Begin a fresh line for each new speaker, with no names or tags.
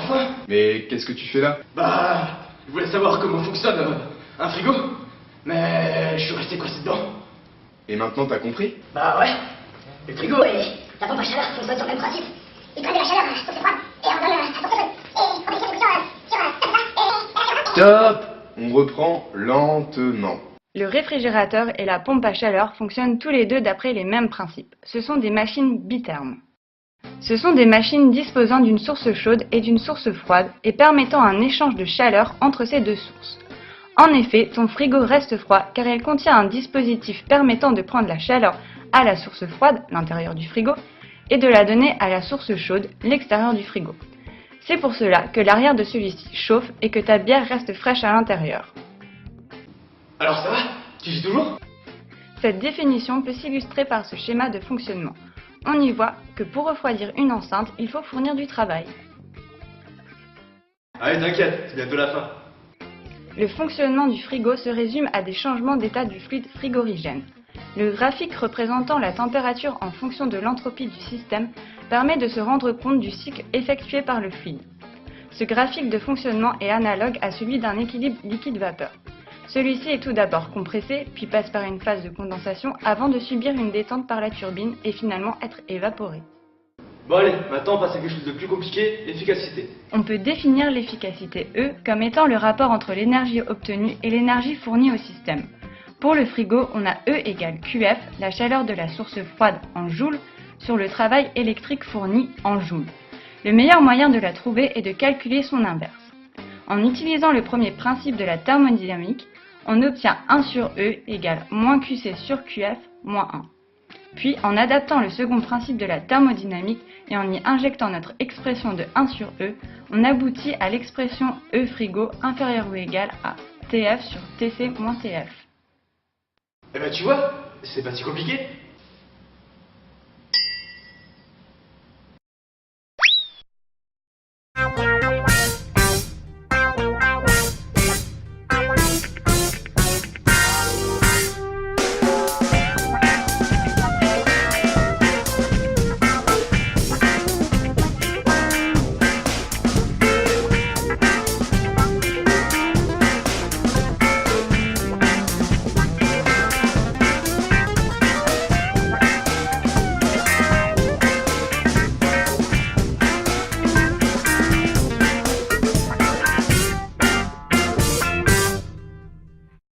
enfin!
Mais qu'est-ce que tu fais là?
Bah, je voulais savoir comment fonctionne un frigo, mais je suis resté coincé dedans.
Et maintenant t'as compris?
Bah ouais, le frigo est...
La pompe à chaleur fonctionne sur le même principe. Il prend de la chaleur à source froide et on donne à source chaude. Et on fait des sur
Stop! On reprend lentement.
Le réfrigérateur et la pompe à chaleur fonctionnent tous les deux d'après les mêmes principes. Ce sont des machines bithermes. Ce sont des machines disposant d'une source chaude et d'une source froide et permettant un échange de chaleur entre ces deux sources. En effet, ton frigo reste froid car il contient un dispositif permettant de prendre la chaleur à la source froide, l'intérieur du frigo, et de la donner à la source chaude, l'extérieur du frigo. C'est pour cela que l'arrière de celui-ci chauffe et que ta bière reste fraîche à l'intérieur.
Alors ça va? Tu sais toujours?
Cette définition peut s'illustrer par ce schéma de fonctionnement. On y voit que pour refroidir une enceinte, il faut fournir du travail.
Allez, t'inquiète, c'est bientôt la fin.
Le fonctionnement du frigo se résume à des changements d'état du fluide frigorigène. Le graphique représentant la température en fonction de l'entropie du système permet de se rendre compte du cycle effectué par le fluide. Ce graphique de fonctionnement est analogue à celui d'un équilibre liquide-vapeur. Celui-ci est tout d'abord compressé, puis passe par une phase de condensation avant de subir une détente par la turbine et finalement être évaporé.
Bon allez, maintenant on passe à quelque chose de plus compliqué, l'efficacité.
On peut définir l'efficacité E comme étant le rapport entre l'énergie obtenue et l'énergie fournie au système. Pour le frigo, on a E égale QF, la chaleur de la source froide en joules, sur le travail électrique fourni en joules. Le meilleur moyen de la trouver est de calculer son inverse. En utilisant le premier principe de la thermodynamique, on obtient 1 sur E égale moins QC sur QF moins 1. Puis, en adaptant le second principe de la thermodynamique et en y injectant notre expression de 1 sur E, on aboutit à l'expression E frigo inférieur ou égal à TF sur TC moins TF.
Eh ben tu vois, c'est pas si compliqué.